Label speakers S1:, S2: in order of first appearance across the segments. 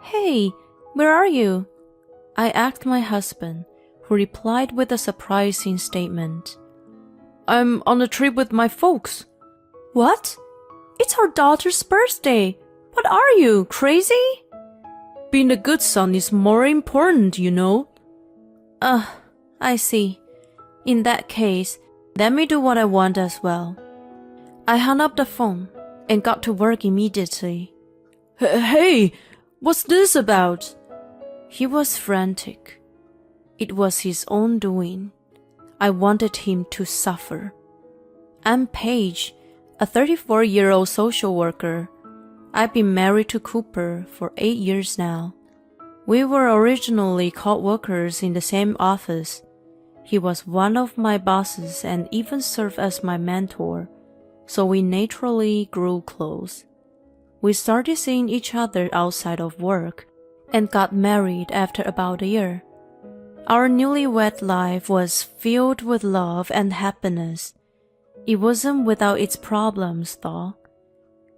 S1: Hey, where are you? I asked my husband, who replied with a surprising statement. I'm on a trip with my folks. What? It's our daughter's birthday. What are you, crazy? Being a good son is more important, you know. I see. In that case, let me do what I want as well. I hung up the phone and got to work immediately. Hey, what's this about? He was frantic. It was his own doing. I wanted him to suffer. I'm Paige, a 34-year-old social worker. I've been married to Cooper for 8 years now. We were originally co-workers in the same office. He was one of my bosses and even served as my mentor, so we naturally grew close. We started seeing each other outside of work and got married after about a year. Our newlywed life was filled with love and happiness. It wasn't without its problems, though.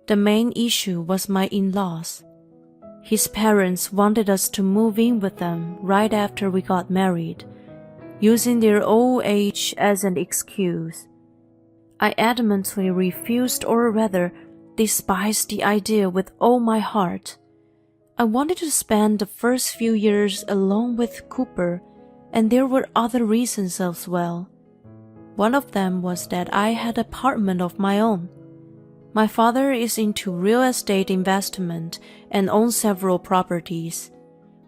S1: The main issue was my in-laws. His parents wanted us to move in with them right after we got married, using their old age as an excuse. I adamantly refused, or rather, despised the idea with all my heart. I wanted to spend the first few years alone with Cooper, and there were other reasons as well. One of them was that I had an apartment of my own. My father is into real estate investment and owns several properties.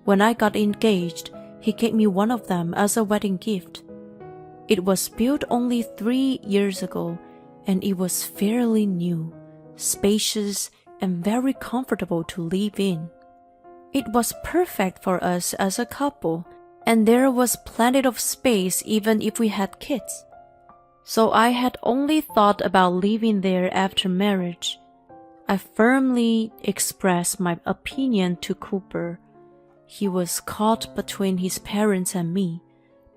S1: When I got engaged, he gave me one of them as a wedding gift. It was built only 3 years ago, and it was fairly new, spacious, and very comfortable to live in. It was perfect for us as a couple, and there was plenty of space even if we had kids. So I had only thought about living there after marriage. I firmly expressed my opinion to Cooper. He was caught between his parents and me,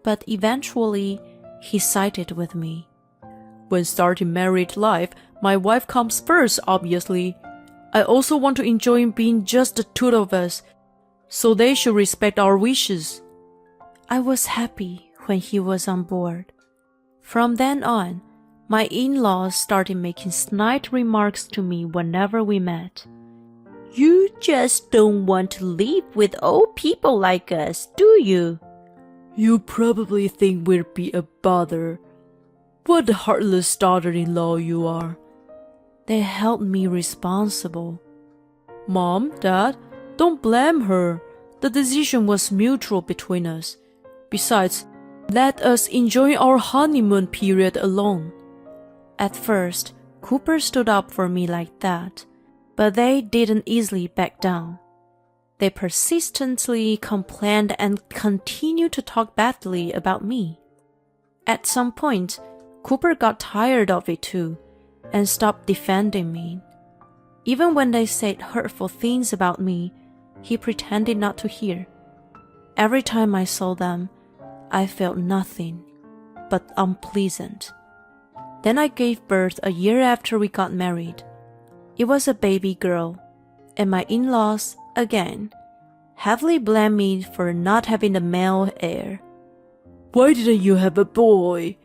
S1: but eventually he sided with me. When starting married life, my wife comes first, obviously. I also want to enjoy being just the two of us, so they should respect our wishes. I was happy when he was on board. From then on, my in-laws started making snide remarks to me whenever we met. You just don't want to live with old people like us, do you? You probably think we'd be a bother. What a heartless daughter-in-law you are. They held me responsible. Mom, Dad, don't blame her. The decision was mutual between us. Besides, let us enjoy our honeymoon period alone. At first, Cooper stood up for me like that, but they didn't easily back down. They persistently complained and continued to talk badly about me. At some point, Cooper got tired of it too, and stopped defending me. Even when they said hurtful things about me, he pretended not to hear. Every time I saw them, I felt nothing but unpleasant. Then I gave birth a year after we got married. It was a baby girl, and my in-laws, again, heavily blamed me for not having a male heir. Why didn't you have a boy?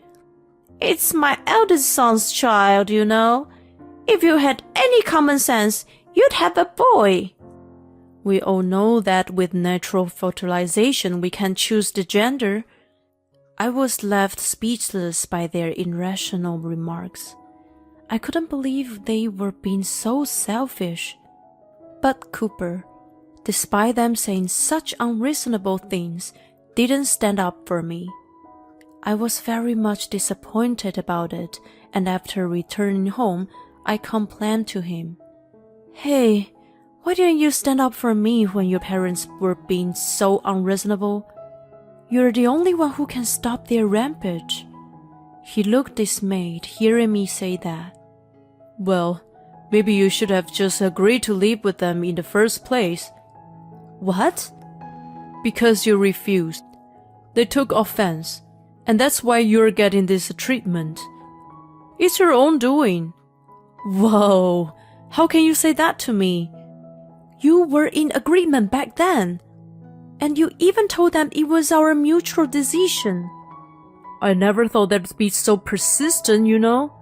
S1: It's my eldest son's child, you know. If you had any common sense, you'd have a boy. We all know that with natural fertilization we can choose the gender. I was left speechless by their irrational remarks. I couldn't believe they were being so selfish. But Cooper, despite them saying such unreasonable things, didn't stand up for me. I was very much disappointed about it, and after returning home, I complained to him. Hey, why didn't you stand up for me when your parents were being so unreasonable? You're the only one who can stop their rampage. He looked dismayed hearing me say that. Well, maybe you should have just agreed to live with them in the first place. What? Because you refused. They took offense, and that's why you're getting this treatment. It's your own doing. Whoa, how can you say that to me? You were in agreement back then. And you even told them it was our mutual decision. I never thought they'd be so persistent, you know.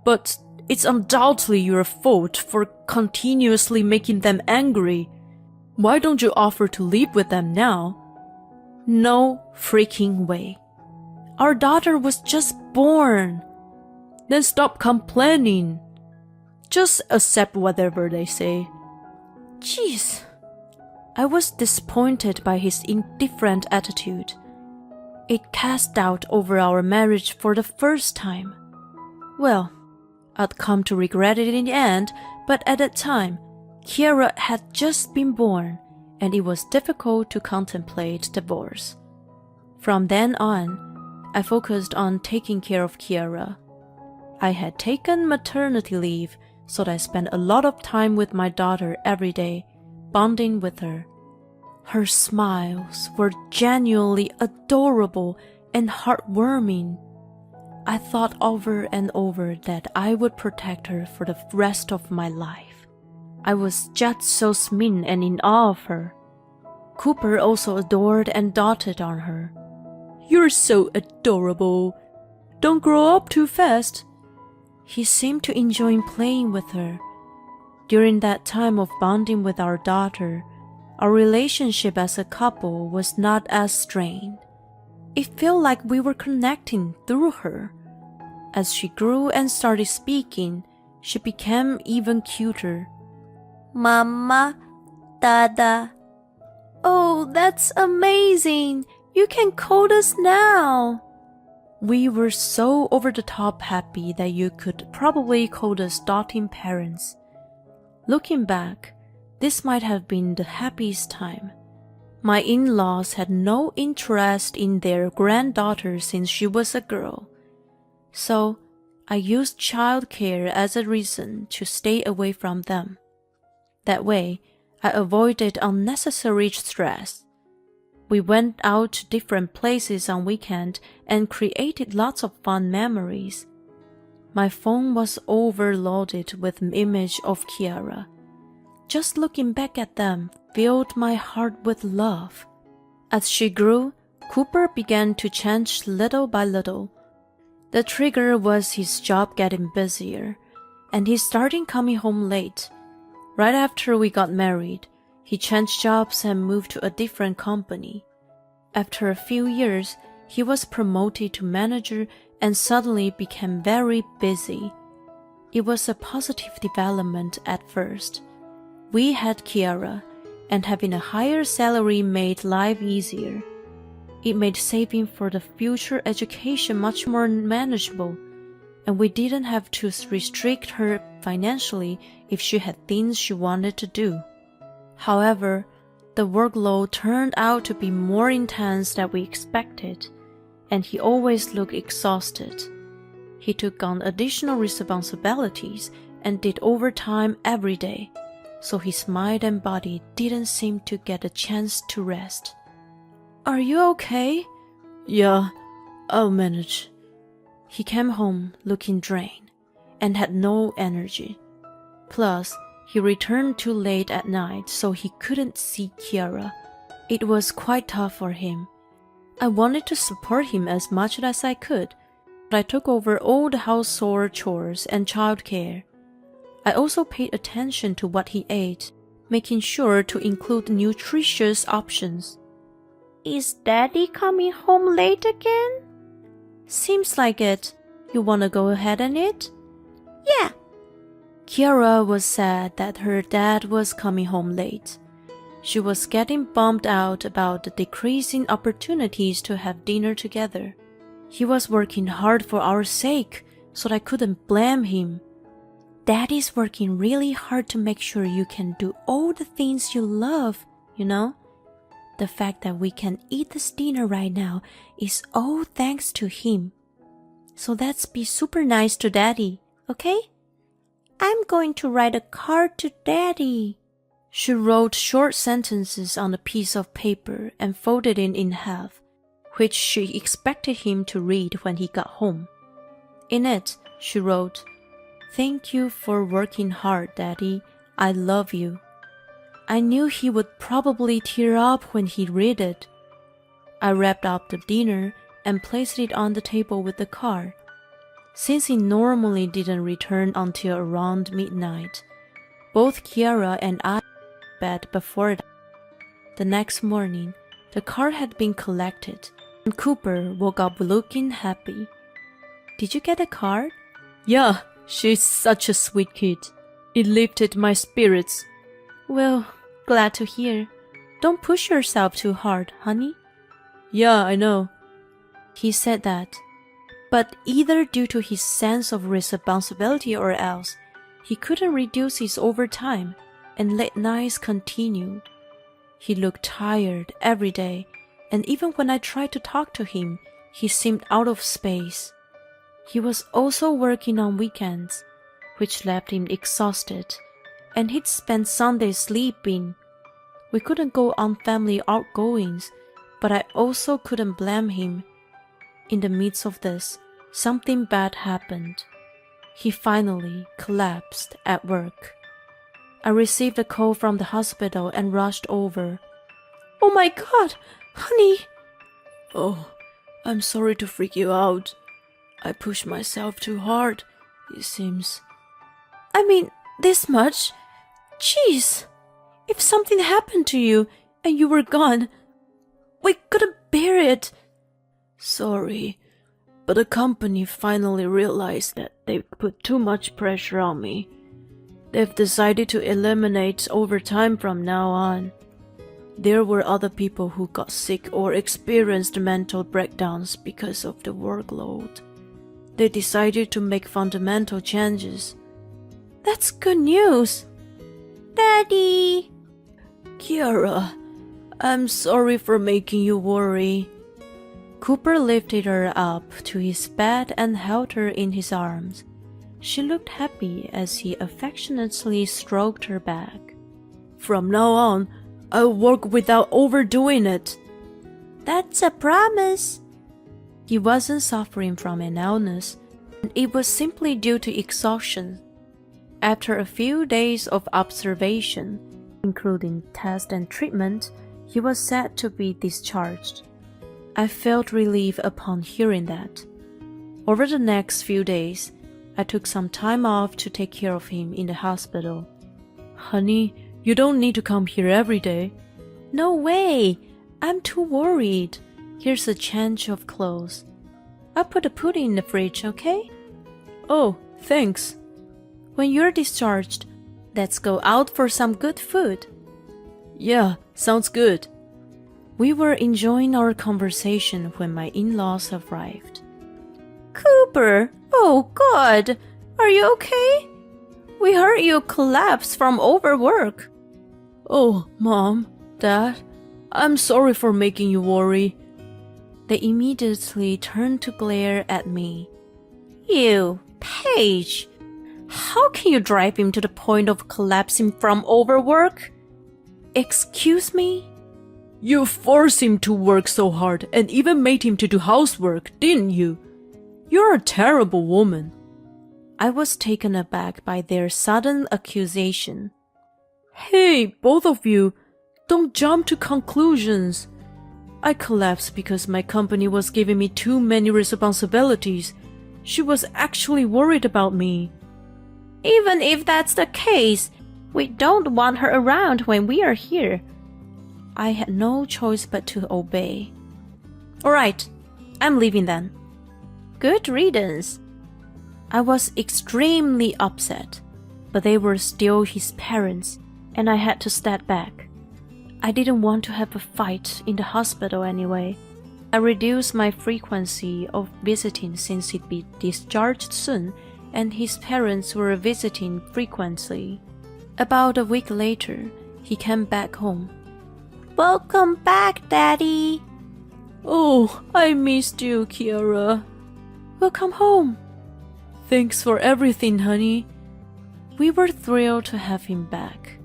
S1: But it's undoubtedly your fault for continuously making them angry. Why don't you offer to live with them now? No freaking way. Our daughter was just born. Then stop complaining. Just accept whatever they say. Jeez. I was disappointed by his indifferent attitude. It cast doubt over our marriage for the first time. Well, I'd come to regret it in the end, but at that time, Kiara had just been born, and it was difficult to contemplate divorce. From then on, I focused on taking care of Kiara. I had taken maternity leave, so I spent a lot of time with my daughter every day, bonding with her. Her smiles were genuinely adorable and heartwarming. I thought over and over that I would protect her for the rest of my life. I was just so smitten and in awe of her. Cooper also adored and doted on her. You're so adorable. Don't grow up too fast. He seemed to enjoy playing with her. During that time of bonding with our daughter, our relationship as a couple was not as strained. It felt like we were connecting through her. As she grew and started speaking, she became even cuter. Mama, Dada. Oh, that's amazing. You can call us now. We were so over-the-top happy that you could probably call us doting parents. Looking back, this might have been the happiest time. My in-laws had no interest in their granddaughter since she was a girl. So, I used childcare as a reason to stay away from them. That way, I avoided unnecessary stress. We went out to different places on weekend and created lots of fun memories. My phone was overloaded with images of Kiara. Just looking back at them filled my heart with love. As she grew, Cooper began to change little by little. The trigger was his job getting busier, and he started coming home late. Right after we got married, he changed jobs and moved to a different company. After a few years, he was promoted to manager and suddenly became very busy. It was a positive development at first. We had Kiara, and having a higher salary made life easier. It made saving for the future education much more manageable, and we didn't have to restrict her financially if she had things she wanted to do. However, the workload turned out to be more intense than we expected, and he always looked exhausted. He took on additional responsibilities and did overtime every day, so his mind and body didn't seem to get a chance to rest. Are you okay? Yeah, I'll manage. He came home looking drained and had no energy. Plus, he returned too late at night, so he couldn't see Kiara. It was quite tough for him. I wanted to support him as much as I could, but I took over all the household chores and childcare. I also paid attention to what he ate, making sure to include nutritious options. Is Daddy coming home late again? Seems like it. You wanna go ahead and eat? Yeah. Kiara was sad that her dad was coming home late. She was getting bummed out about the decreasing opportunities to have dinner together. He was working hard for our sake, so I couldn't blame him. Daddy's working really hard to make sure you can do all the things you love, you know? The fact that we can eat this dinner right now is all thanks to him. So let's be super nice to Daddy, okay? I'm going to write a card to Daddy. She wrote short sentences on a piece of paper and folded it in half, which she expected him to read when he got home. In it, she wrote, "Thank you for working hard, Daddy. I love you." I knew he would probably tear up when he read it. I wrapped up the dinner and placed it on the table with the card. Since he normally didn't return until around midnight, both Kiara and I went to bed before that. The next morning, the card had been collected, and Cooper woke up looking happy. Did you get a card? Yeah, she's such a sweet kid. It lifted my spirits. Well, glad to hear. Don't push yourself too hard, honey. Yeah, I know. He said that, but either due to his sense of responsibility or else, he couldn't reduce his overtime, and late nights continued. He looked tired every day, and even when I tried to talk to him, he seemed out of space. He was also working on weekends, which left him exhausted, and he'd spend Sundays sleeping. We couldn't go on family outgoings, but I also couldn't blame him. In the midst of this, something bad happened. He finally collapsed at work. I received a call from the hospital and rushed over. Oh my God, honey! Oh, I'm sorry to freak you out. I pushed myself too hard, it seems. I mean, this much? Jeez! If something happened to you and you were gone, we couldn't bear it. Sorry, but the company finally realized that they put too much pressure on me. They've decided to eliminate overtime from now on. There were other people who got sick or experienced mental breakdowns because of the workload. They decided to make fundamental changes. That's good news. Daddy! Kiara, I'm sorry for making you worry. Cooper lifted her up to his bed and held her in his arms. She looked happy as he affectionately stroked her back. From now on, I'll work without overdoing it. That's a promise. He wasn't suffering from an illness, and it was simply due to exhaustion. After a few days of observation, including test and treatment, he was said to be discharged. I felt relief upon hearing that. Over the next few days, I took some time off to take care of him in the hospital. Honey, you don't need to come here every day. No way! I'm too worried. Here's a change of clothes. I'll put the pudding in the fridge, okay? Oh, thanks. When you're discharged, let's go out for some good food. Yeah, sounds good. We were enjoying our conversation when my in-laws arrived. Cooper! Oh God! Are you okay? We heard you collapsed from overwork. Oh, Mom, Dad, I'm sorry for making you worry. They immediately turned to glare at me. You, Paige! How can you drive him to the point of collapsing from overwork? Excuse me? You forced him to work so hard and even made him to do housework, didn't you? You're a terrible woman. I was taken aback by their sudden accusation. Hey, both of you, don't jump to conclusions. I collapsed because my company was giving me too many responsibilities. She was actually worried about me. Even if that's the case, we don't want her around when we are here. I had no choice but to obey. All right, I'm leaving then. Good riddance. I was extremely upset, but they were still his parents, and I had to step back. I didn't want to have a fight in the hospital anyway. I reduced my frequency of visiting since he'd be discharged soon, and his parents were visiting frequently. About a week later, he came back home. Welcome back, Daddy. Oh, I missed you, Kiara. Welcome home. Thanks for everything, honey. We were thrilled to have him back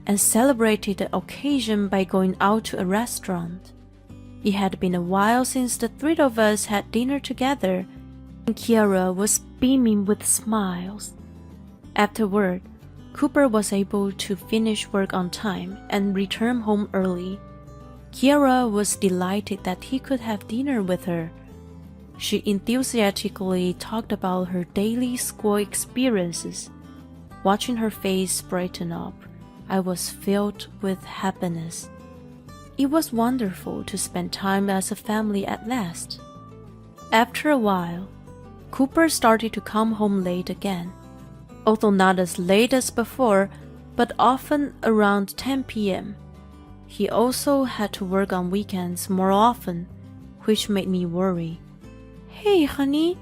S1: and celebrated the occasion by going out to a restaurant. It had been a while since the three of us had dinner together, and Kiara was beaming with smiles. Afterward, Cooper was able to finish work on time and return home early. Kiara was delighted that he could have dinner with her. She enthusiastically talked about her daily school experiences. Watching her face brighten up, I was filled with happiness. It was wonderful to spend time as a family at last. After a while, Cooper started to come home late again, although not as late as before, but often around 10 p.m. He also had to work on weekends more often, which made me worry. Hey, honey,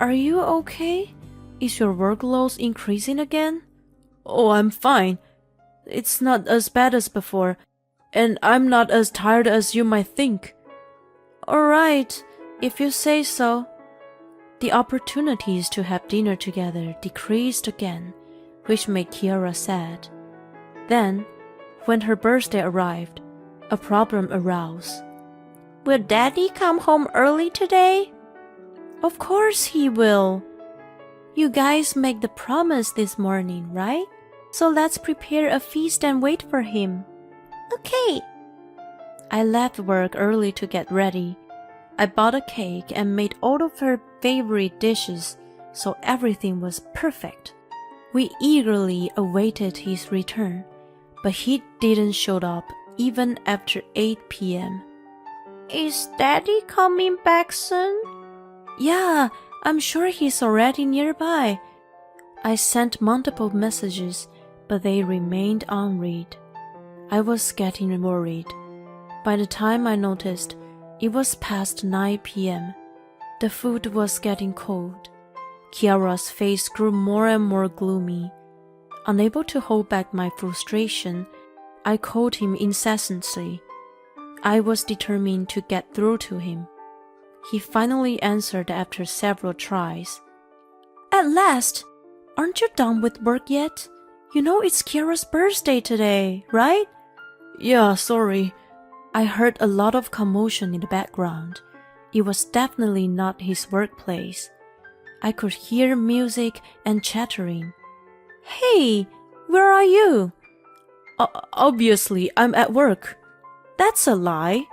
S1: are you okay? Is your workload increasing again? Oh, I'm fine. It's not as bad as before, and I'm not as tired as you might think. Alright, if you say so. The opportunities to have dinner together decreased again, which made Kiara sad. Then, when her birthday arrived, a problem arose. Will Daddy come home early today? Of course he will. You guys make the promise this morning, right? So let's prepare a feast and wait for him. Okay. I left work early to get ready. I bought a cake and made all of her favorite dishes, so everything was perfect. We eagerly awaited his return, but he didn't show up even after 8 p.m. Is Daddy coming back soon? Yeah, I'm sure he's already nearby. I sent multiple messages, but they remained unread. I was getting worried. By the time I noticed, it was past 9 p.m. The food was getting cold. Kiara's face grew more and more gloomy. Unable to hold back my frustration, I called him incessantly. I was determined to get through to him. He finally answered after several tries. At last! Aren't you done with work yet? You know it's Kiara's birthday today, right? Yeah, sorry. I heard a lot of commotion in the background. It was definitely not his workplace. I could hear music and chattering. Hey, where are you? Obviously, I'm at work. That's a lie.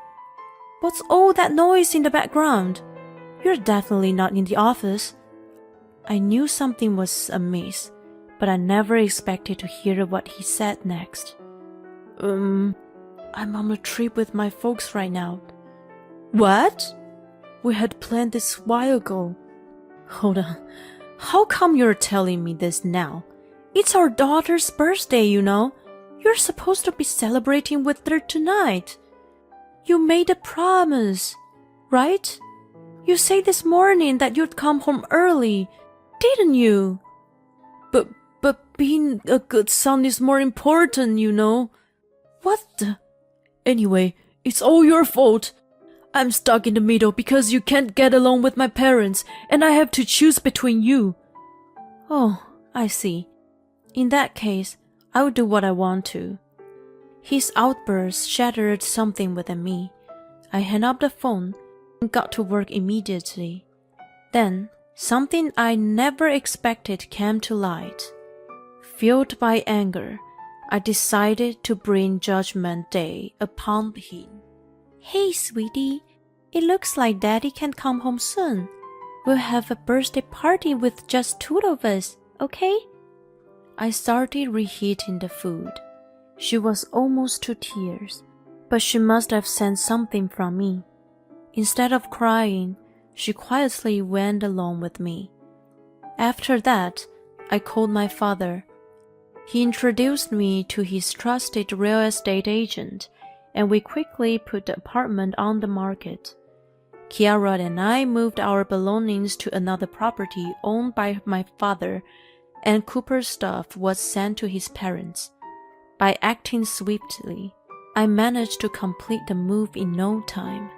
S1: What's all that noise in the background? You're definitely not in the office. I knew something was amiss, but I never expected to hear what he said next. I'm on a trip with my folks right now. What? We had planned this a while ago. Hold on. How come you're telling me this now? It's our daughter's birthday, you know. You're supposed to be celebrating with her tonight. You made a promise, right? You said this morning that you'd come home early, didn't you? But being a good son is more important, you know. What the? Anyway, it's all your fault. I'm stuck in the middle because you can't get along with my parents, and I have to choose between you. Oh, I see. In that case, I will do what I want to. His outburst shattered something within me. I hung up the phone and got to work immediately. Then, something I never expected came to light. Fueled by anger, I decided to bring Judgment Day upon him. Hey, sweetie, it looks like Daddy can come home soon. We'll have a birthday party with just two of us, okay? I started reheating the food. She was almost to tears, but she must have sensed something from me. Instead of crying, she quietly went along with me. After that, I called my father. He introduced me to his trusted real estate agent, and we quickly put the apartment on the market. Kiara and I moved our belongings to another property owned by my father, and Cooper's stuff was sent to his parents. By acting swiftly, I managed to complete the move in no time.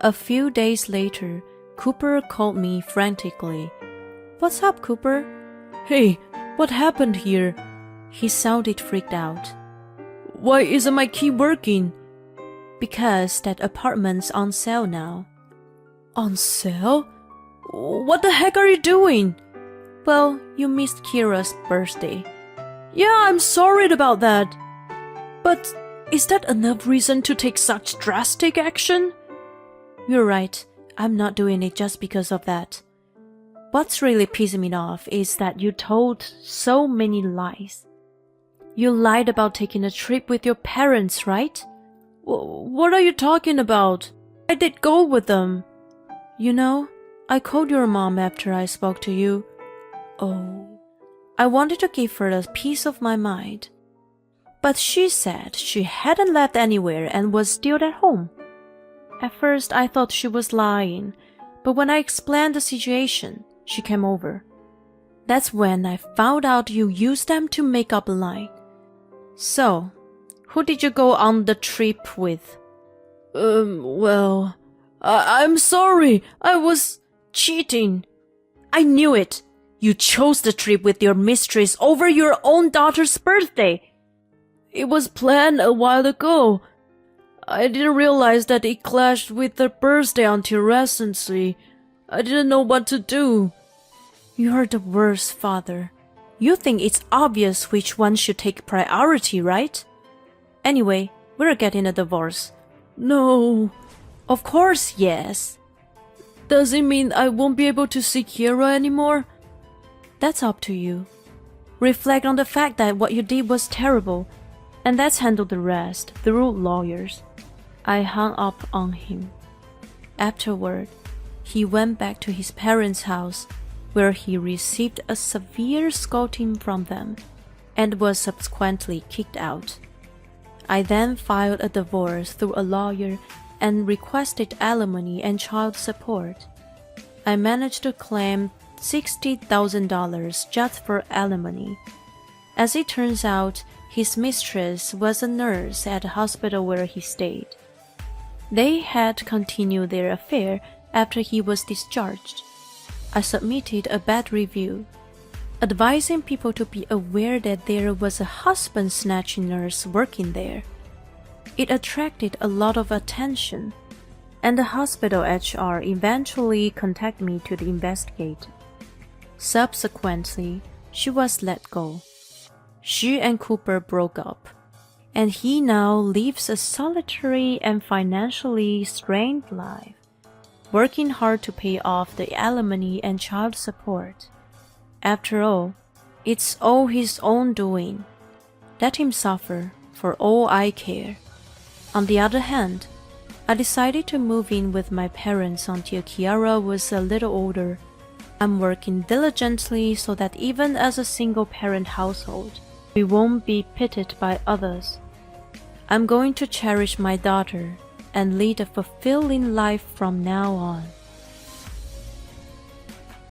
S1: A few days later, Cooper called me frantically. What's up, Cooper? Hey, what happened here? He sounded freaked out. Why isn't my key working? Because that apartment's on sale now. On sale? What the heck are you doing? Well, you missed Kira's birthday. Yeah, I'm sorry about that. But is that enough reason to take such drastic action? You're right. I'm not doing it just because of that. What's really pissing me off is that you told so many lies. You lied about taking a trip with your parents, right? What are you talking about? I did go with them. You know, I called your mom after I spoke to you. Oh, I wanted to give her a piece of my mind. But she said she hadn't left anywhere and was still at home. At first, I thought she was lying, but when I explained the situation, she came over. That's when I found out you used them to make up a lie. So, who did you go on the trip with? Well, I'm sorry, I was cheating. I knew it. You chose the trip with your mistress over your own daughter's birthday. It was planned a while ago. I didn't realize that it clashed with her birthday until recently. I didn't know what to do. You're the worst father. You think it's obvious which one should take priority, right? Anyway, we're getting a divorce. No. Of course, yes. Does it mean I won't be able to see Kira anymore? That's up to you. Reflect on the fact that what you did was terrible, and let's handle the rest through lawyers. I hung up on him. Afterward, he went back to his parents' house, where he received a severe scolding from them and was subsequently kicked out. I then filed a divorce through a lawyer and requested alimony and child support. I managed to claim $60,000 just for alimony. As it turns out, his mistress was a nurse at the hospital where he stayed. They had continued their affair after he was discharged. I submitted a bad review, advising people to be aware that there was a husband-snatching nurse working there. It attracted a lot of attention, and the hospital HR eventually contacted me to investigate. Subsequently, she was let go. She and Cooper broke up, and he now lives a solitary and financially strained life, working hard to pay off the alimony and child support. After all, it's all his own doing. Let him suffer, for all I care. On the other hand, I decided to move in with my parents until Kiara was a little older. I'm working diligently so that even as a single-parent household, we won't be pitied by others. I'm going to cherish my daughter and lead a fulfilling life from now on.